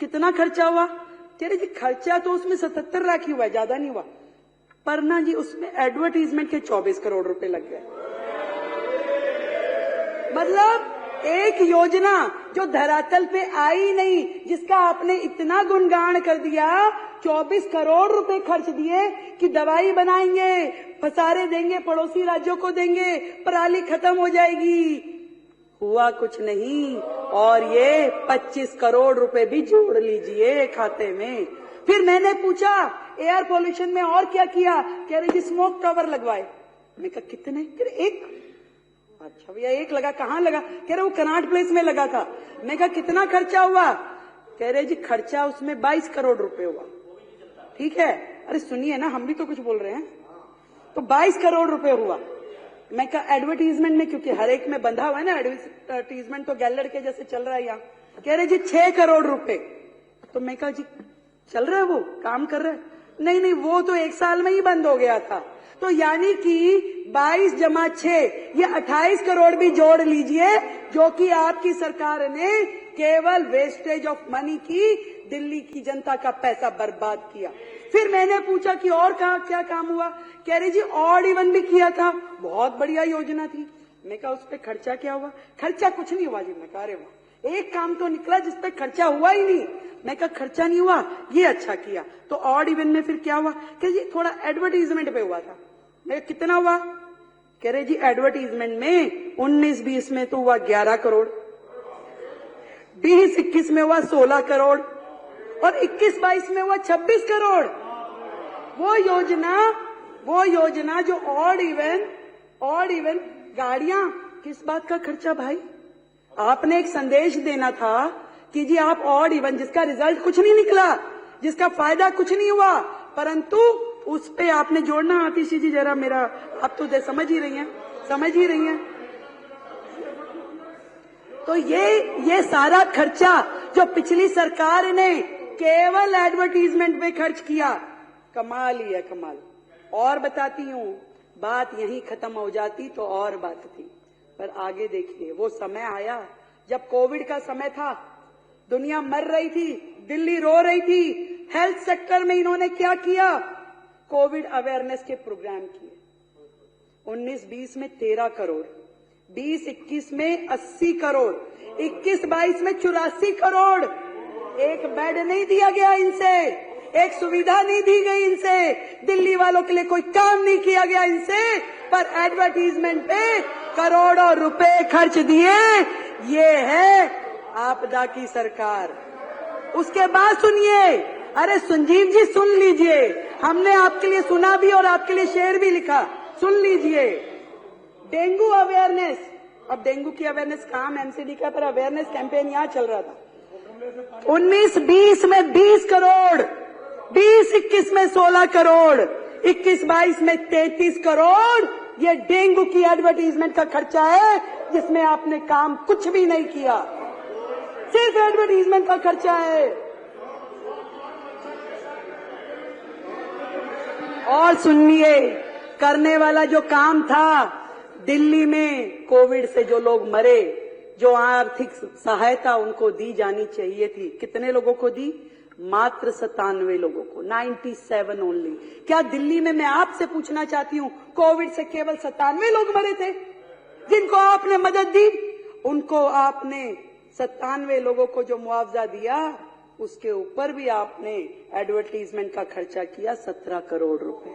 कितना खर्चा हुआ? कह रहे जी खर्चा तो उसमें 77 लाख ही हुआ, ज्यादा नहीं हुआ, पर ना जी उसमें एडवर्टीजमेंट के 24 करोड़ रुपए लग गए। मतलब एक योजना जो धरातल पे आई नहीं, जिसका आपने इतना गुणगान कर दिया, 24 करोड़ रुपए खर्च दिए कि दवाई बनाएंगे, पसारे देंगे, पड़ोसी राज्यों को देंगे, पराली खत्म हो जाएगी, हुआ कुछ नहीं। और ये 25 करोड़ रुपए भी जोड़ लीजिए खाते में। फिर मैंने पूछा एयर पोल्यूशन में और क्या किया? कह रहे जी स्मोक टावर लगवाए। मैं कहा कितने? कह रहे एक। अच्छा भैया एक लगा, कहाँ लगा? कह रहे वो कनाट प्लेस में लगा था। मैं कहा कितना खर्चा हुआ? कह रहे जी खर्चा उसमें 22 करोड़ रुपए हुआ। ठीक है, अरे सुनिए ना, हम भी तो कुछ बोल रहे हैं। तो 22 करोड़ रुपए हुआ। मैं कहा एडवर्टीजमेंट में, क्योंकि हर एक में बंधा हुआ है ना एडवर्टीजमेंट, तो गैलर के जैसे चल रहा है यहाँ। कह रहे जी 6 करोड़ रुपए। तो मैं कहा जी चल रहा है, वो काम कर रहा है? नहीं नहीं, वो तो 1 साल में ही बंद हो गया था। तो यानी कि 22 जमा 6 ये 28 करोड़ भी जोड़ लीजिए, जो कि आपकी सरकार ने केवल वेस्टेज ऑफ मनी की, दिल्ली की जनता का पैसा बर्बाद किया। फिर मैंने पूछा कि और क्या काम हुआ? कह रही जी ऑड इवन भी किया था, बहुत बढ़िया योजना थी। मैं कहा उस पर खर्चा क्या हुआ? खर्चा कुछ नहीं हुआ जी। मैं कहा अरे वाह, एक काम तो निकला जिसपे खर्चा हुआ ही नहीं। मैं कहा खर्चा नहीं हुआ, ये अच्छा किया। तो ऑड इवन में फिर क्या हुआ? कह जी थोड़ा एडवर्टीजमेंट पे हुआ था। मैं कितना हुआ? कह रहे जी एडवर्टीजमेंट में 19-20 में तो हुआ 11 करोड़, 20-21 में हुआ 16 करोड़ और 21-22 में हुआ 26 करोड़। वो योजना जो ऑड इवन गाड़ियां, किस बात का खर्चा भाई? आपने एक संदेश देना था कि जी आप ऑड इवन, जिसका रिजल्ट कुछ नहीं निकला, जिसका फायदा कुछ नहीं हुआ, परंतु उस पे आपने जोड़ना। आतिशी जी जरा मेरा, अब तो समझ ही रही हैं। तो ये सारा खर्चा जो पिछली सरकार ने केवल एडवर्टीजमेंट पे खर्च किया, कमाल ही है, कमाल। और बताती हूँ, बात यहीं खत्म हो जाती तो और बात थी, पर आगे देखिए वो समय आया जब कोविड का समय था, दुनिया मर रही थी, दिल्ली रो रही थी। हेल्थ सेक्टर में इन्होंने क्या किया? कोविड अवेयरनेस के प्रोग्राम किए। 19-20 में 13 करोड़, 20-21 में 80 करोड़, 21-22 में 84 करोड़। एक बेड नहीं दिया गया इनसे, एक सुविधा नहीं दी गई इनसे, दिल्ली वालों के लिए कोई काम नहीं किया गया इनसे, पर एडवर्टीजमेंट पे करोड़ों रुपए खर्च दिए। ये है आपदा की सरकार। उसके बाद सुनिए, अरे संजीव जी सुन लीजिए, हमने आपके लिए सुना भी और आपके लिए शेर भी लिखा, सुन लीजिए। डेंगू अवेयरनेस, अब डेंगू की अवेयरनेस काम एमसीडी का, पर अवेयरनेस कैंपेन यहाँ चल रहा था। 19-20 में 20 करोड़, 20-21 में 16 करोड़, 21-22 में 33 करोड़। ये डेंगू की एडवर्टीजमेंट का खर्चा है, जिसमें आपने काम कुछ भी नहीं किया, सिर्फ एडवर्टीजमेंट का खर्चा है। और सुनिए, करने वाला जो काम था, दिल्ली में कोविड से जो लोग मरे, जो आर्थिक सहायता उनको दी जानी चाहिए थी, कितने लोगों को दी? मात्र 97 लोगों को, 97 ओनली। क्या दिल्ली में, मैं आपसे पूछना चाहती हूं, कोविड से केवल 97 लोग मरे थे जिनको आपने मदद दी? उनको आपने 97 लोगों को जो मुआवजा दिया, उसके ऊपर भी आपने एडवर्टीजमेंट का खर्चा किया 17 करोड़ रुपए।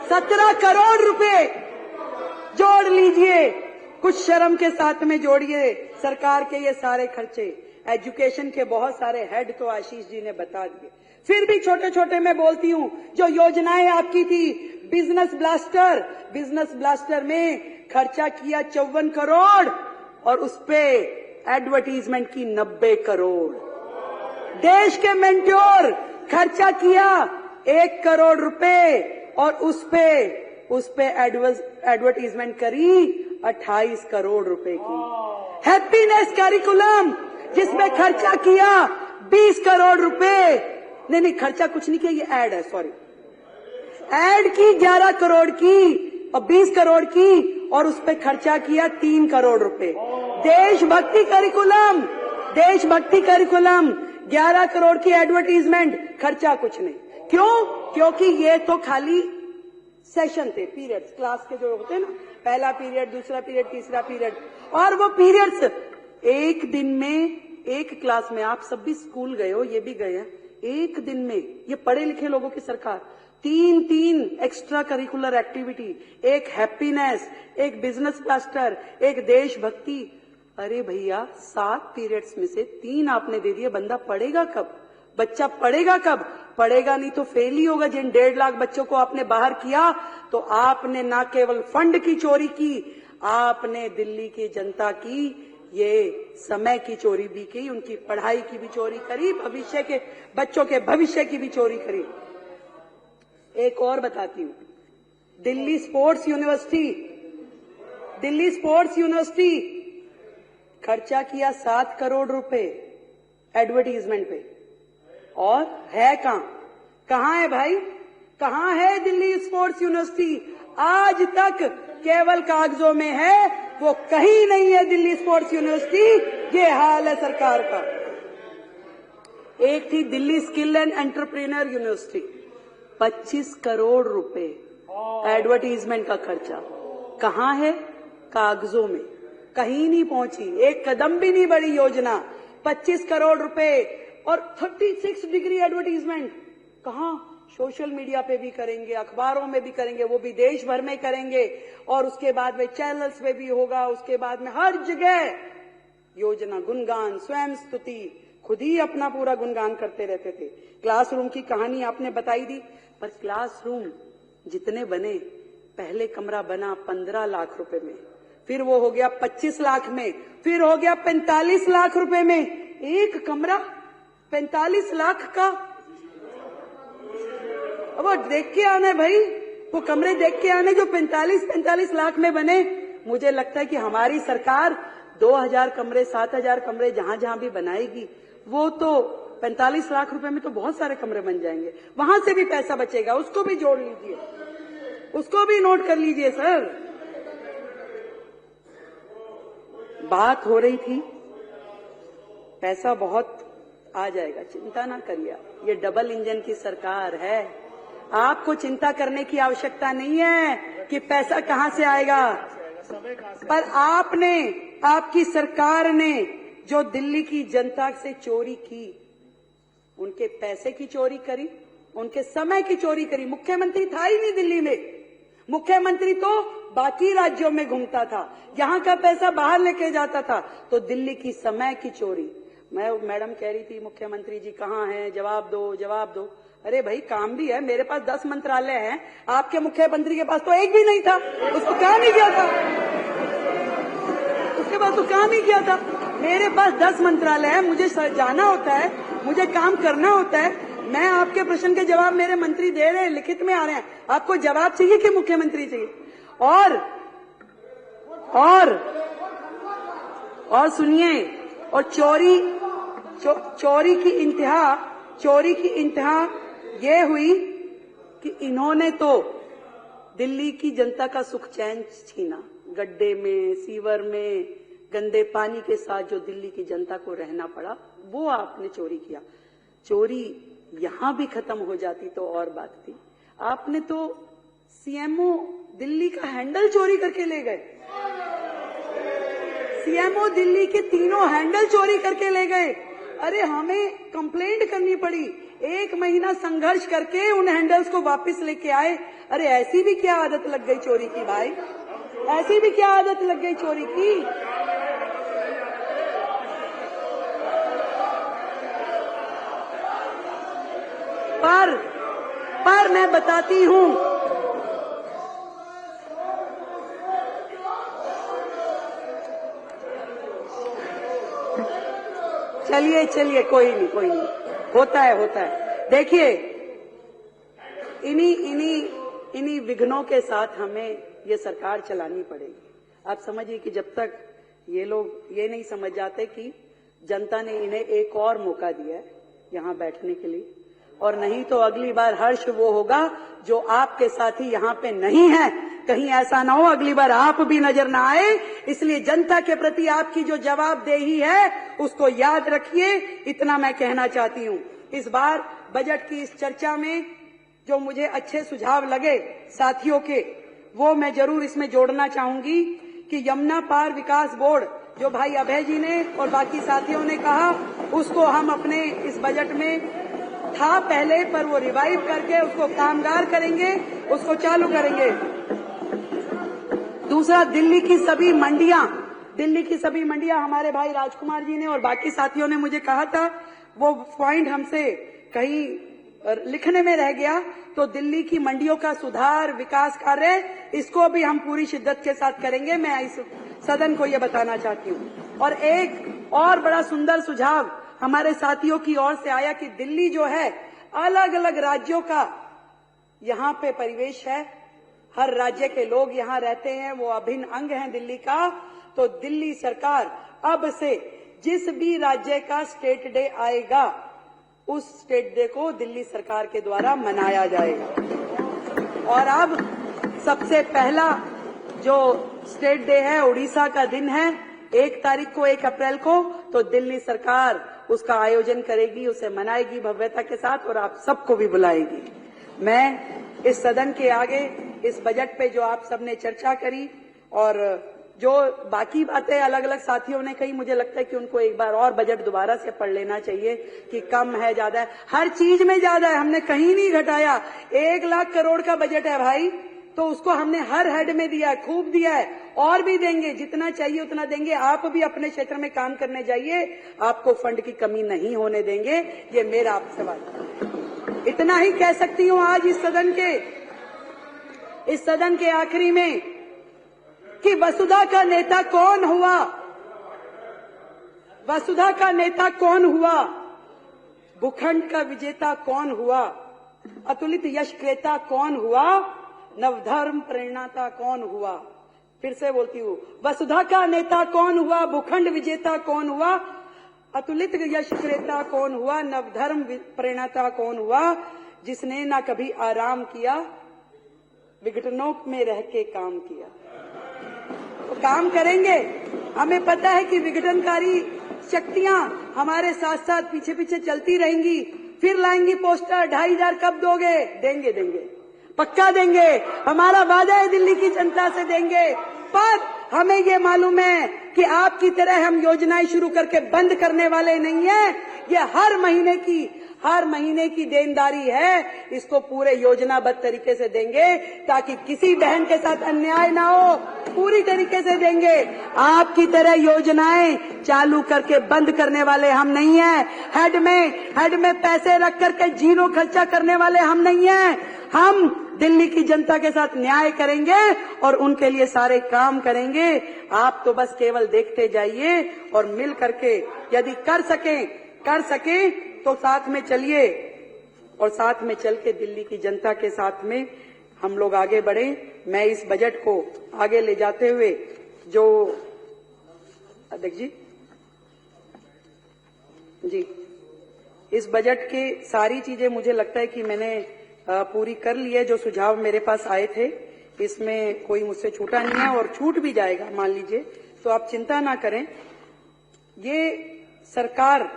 17 करोड़ रुपए जोड़ लीजिए, कुछ शर्म के साथ में जोड़िए सरकार के ये सारे खर्चे। एजुकेशन के बहुत सारे हेड तो आशीष जी ने बता दिए, फिर भी छोटे छोटे मैं बोलती हूँ। जो योजनाएं आपकी थी, बिजनेस ब्लास्टर में खर्चा किया 54 करोड़ और उस पे एडवर्टीजमेंट की 90 करोड़। देश के मेंट्योर खर्चा किया 1 करोड़ रुपए और उस पे एडवर्टीजमेंट करी 28 करोड़ रुपए की। हैप्पीनेस करिकुलम जिसमें खर्चा किया 20 करोड़ रुपए, नहीं खर्चा कुछ नहीं किया, ये ऐड है, सॉरी, ऐड की 11 करोड़ की और 20 करोड़ की और उस पे खर्चा किया 3 करोड़ रुपए। देशभक्ति करिकुलम 11 करोड़ की एडवर्टीजमेंट, खर्चा कुछ नहीं। क्यों? क्योंकि ये तो खाली सेशन थे, पीरियड्स, क्लास के जो होते हैं ना, पहला पीरियड, दूसरा पीरियड, तीसरा पीरियड, और वो पीरियड्स एक दिन में, एक क्लास में, आप सब भी स्कूल गए हो, ये भी गए हैं, एक दिन में ये पढ़े लिखे लोगों की सरकार 3 एक्स्ट्रा करिकुलर एक्टिविटी, एक हैप्पीनेस, एक बिजनेस क्लस्टर, एक देशभक्ति। अरे भैया 7 पीरियड्स में से 3 आपने दे दिए, बंदा पढ़ेगा कब? बच्चा पढ़ेगा कब? पढ़ेगा नहीं तो फेल ही होगा। जिन 1.5 लाख बच्चों को आपने बाहर किया, तो आपने ना केवल फंड की चोरी की, आपने दिल्ली की जनता की ये समय की चोरी भी की, उनकी पढ़ाई की भी चोरी करी, भविष्य के बच्चों के भविष्य की भी चोरी करी। एक और बताती हूं, दिल्ली स्पोर्ट्स यूनिवर्सिटी खर्चा किया 7 करोड़ रुपए एडवर्टीजमेंट पे, और है कहां है भाई? कहां है दिल्ली स्पोर्ट्स यूनिवर्सिटी? आज तक केवल कागजों में है, वो कहीं नहीं है दिल्ली स्पोर्ट्स यूनिवर्सिटी। ये हाल है सरकार का। एक थी Delhi skill and entrepreneur university, 25 crore रुपए एडवर्टीजमेंट का खर्चा। कहां है? कागजों में, कहीं नहीं पहुंची, एक कदम भी नहीं बढ़ी योजना। 25 करोड़ रुपए और 36 डिग्री एडवर्टीजमेंट। कहां? सोशल मीडिया पे भी करेंगे, अखबारों में भी करेंगे, वो भी देश भर में करेंगे, और उसके बाद में चैनल्स पे भी होगा, उसके बाद में हर जगह योजना, गुणगान, स्वयं स्तुति, खुद ही अपना पूरा गुणगान करते रहते थे। क्लासरूम की कहानी आपने बताई दी, पर क्लासरूम जितने बने, पहले कमरा बना 15 लाख रुपए में, फिर वो हो गया 25 लाख में, फिर हो गया 45 लाख रुपए में। एक कमरा 45 लाख का, वो देख के आने भाई, वो कमरे देख के आने जो 45 लाख में बने। मुझे लगता है कि हमारी सरकार 2000 कमरे, 7000 कमरे जहां जहां भी बनाएगी, वो तो 45 लाख रुपए में तो बहुत सारे कमरे बन जाएंगे। वहां से भी पैसा बचेगा, उसको भी जोड़ लीजिए, उसको भी नोट कर लीजिए सर। बात हो रही थी पैसा बहुत आ जाएगा, चिंता ना करिए, ये डबल इंजन की सरकार है, आपको चिंता करने की आवश्यकता नहीं है कि पैसा कहां से आएगा। पर आपने, आपकी सरकार ने जो दिल्ली की जनता से चोरी की, उनके पैसे की चोरी करी, उनके समय की चोरी करी। मुख्यमंत्री था ही नहीं दिल्ली में, मुख्यमंत्री तो बाकी राज्यों में घूमता था, यहां का पैसा बाहर लेके जाता था। तो दिल्ली की समय की चोरी। मैडम कह रही थी मुख्यमंत्री जी कहां हैं, जवाब दो जवाब दो। अरे भाई काम भी है, मेरे पास 10 मंत्रालय हैं, आपके मुख्यमंत्री के पास तो एक भी नहीं था, उसको काम ही किया था, उसके पास तो काम ही किया था। मेरे पास 10 मंत्रालय है, मुझे जाना होता है, मुझे काम करना होता है। मैं आपके प्रश्न के जवाब मेरे मंत्री दे रहे हैं, लिखित में आ रहे हैं। आपको जवाब चाहिए कि मुख्यमंत्री चाहिए? और सुनिए, और चोरी की इंतहा ये हुई कि इन्होंने तो दिल्ली की जनता का सुख चैन छीना। गड्ढे में, सीवर में, गंदे पानी के साथ जो दिल्ली की जनता को रहना पड़ा, वो आपने चोरी किया। चोरी यहां भी खत्म हो जाती तो और बात थी। आपने तो सीएमओ दिल्ली का हैंडल चोरी करके ले गए, सीएमओ दिल्ली के 3 हैंडल चोरी करके ले गए। अरे हमें कंप्लेंट करनी पड़ी, 1 महीना संघर्ष करके उन हैंडल्स को वापस लेके आए। अरे ऐसी भी क्या आदत लग गई चोरी की भाई, ऐसी भी क्या आदत लग गई चोरी की। पर मैं बताती हूं, चलिए कोई नहीं, होता है। देखिए इन्हीं विघ्नों के साथ हमें ये सरकार चलानी पड़ेगी। आप समझिए कि जब तक ये लोग ये नहीं समझ जाते कि जनता ने इन्हें एक और मौका दिया है यहां बैठने के लिए, और नहीं तो अगली बार हर्ष वो होगा जो आपके साथी यहां पे नहीं है, कहीं ऐसा ना हो अगली बार आप भी नजर ना आए। इसलिए जनता के प्रति आपकी जो जवाबदेही है उसको याद रखिए, इतना मैं कहना चाहती हूँ। इस बार बजट की इस चर्चा में जो मुझे अच्छे सुझाव लगे साथियों के, वो मैं जरूर इसमें जोड़ना चाहूंगी कि यमुना पार विकास बोर्ड जो भाई अभय जी ने और बाकी साथियों ने कहा, उसको हम अपने इस बजट में था पहले, पर वो रिवाइव करके उसको कामगार करेंगे, उसको चालू करेंगे। दूसरा, दिल्ली की सभी मंडियां हमारे भाई राजकुमार जी ने और बाकी साथियों ने मुझे कहा था, वो पॉइंट हमसे कहीं लिखने में रह गया, तो दिल्ली की मंडियों का सुधार विकास कार्य, इसको भी हम पूरी शिद्दत के साथ करेंगे। मैं इस सदन को ये बताना चाहती हूँ। और एक और बड़ा सुंदर सुझाव हमारे साथियों की ओर से आया कि दिल्ली जो है अलग अलग राज्यों का यहाँ पे परिवेश है, हर राज्य के लोग यहाँ रहते हैं, वो अभिन्न अंग हैं दिल्ली का। तो दिल्ली सरकार अब से जिस भी राज्य का स्टेट डे आएगा, उस स्टेट डे को दिल्ली सरकार के द्वारा मनाया जाएगा। और अब सबसे पहला जो स्टेट डे है उड़ीसा का दिन है, 1 तारीख को, 1 अप्रैल को, तो दिल्ली सरकार उसका आयोजन करेगी, उसे मनाएगी भव्यता के साथ और आप सबको भी बुलाएगी। मैं इस सदन के आगे इस बजट पे जो आप सबने चर्चा करी और जो बाकी बातें अलग अलग साथियों ने कही, मुझे लगता है कि उनको एक बार और बजट दोबारा से पढ़ लेना चाहिए कि कम है ज्यादा है, हर चीज में ज्यादा है, हमने कहीं नहीं घटाया। 1 लाख करोड़ का बजट है भाई, तो उसको हमने हर हेड में दिया है, खूब दिया है, और भी देंगे, जितना चाहिए उतना देंगे। आप भी अपने क्षेत्र में काम करने जाइए, आपको फंड की कमी नहीं होने देंगे, ये मेरा आपसे वादा। इतना ही कह सकती हूँ आज इस सदन के आखिरी में कि वसुधा का नेता कौन हुआ, वसुधा का नेता कौन हुआ, भूखंड का विजेता कौन हुआ, अतुलित यश क्रेता कौन हुआ, नवधर्म प्रेरणाता कौन हुआ। फिर से बोलती हूँ, वसुधा का नेता कौन हुआ, भूखंड विजेता कौन हुआ, अतुलित यश क्रेता कौन हुआ, नवधर्म प्रेरणाता कौन हुआ, जिसने ना कभी आराम किया, विघटनों में रह के काम किया। तो काम करेंगे, हमें पता है कि विघटनकारी शक्तियां हमारे साथ साथ पीछे पीछे चलती रहेंगी, फिर लाएंगी पोस्टर, 2500 कब दोगे, देंगे देंगे, पक्का देंगे, हमारा वादा है दिल्ली की जनता से देंगे। पर हमें ये मालूम है कि आपकी तरह हम योजनाएं शुरू करके बंद करने वाले नहीं है। ये हर महीने की देनदारी है, इसको पूरे योजनाबद्ध तरीके से देंगे ताकि किसी बहन के साथ अन्याय ना हो, पूरी तरीके से देंगे। आपकी तरह योजनाएं चालू करके बंद करने वाले हम नहीं हैं। हेड में पैसे रख करके जीरो खर्चा करने वाले हम नहीं हैं। हम दिल्ली की जनता के साथ न्याय करेंगे और उनके लिए सारे काम करेंगे। आप तो बस केवल देखते जाइए और मिल करके यदि कर सके तो साथ में चलिए और साथ में चल के दिल्ली की जनता के साथ में हम लोग आगे बढ़े। मैं इस बजट को आगे ले जाते हुए जो अध्यक्ष जी इस बजट की सारी चीजें मुझे लगता है कि मैंने पूरी कर ली है। जो सुझाव मेरे पास आए थे इसमें कोई मुझसे छूटा नहीं है और छूट भी जाएगा मान लीजिए, तो आप चिंता ना करें। ये सरकार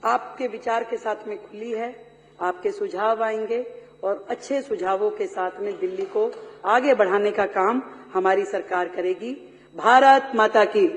आपके विचार के साथ में खुली है, आपके सुझाव आएंगे और अच्छे सुझावों के साथ में दिल्ली को आगे बढ़ाने का काम हमारी सरकार करेगी। भारत माता की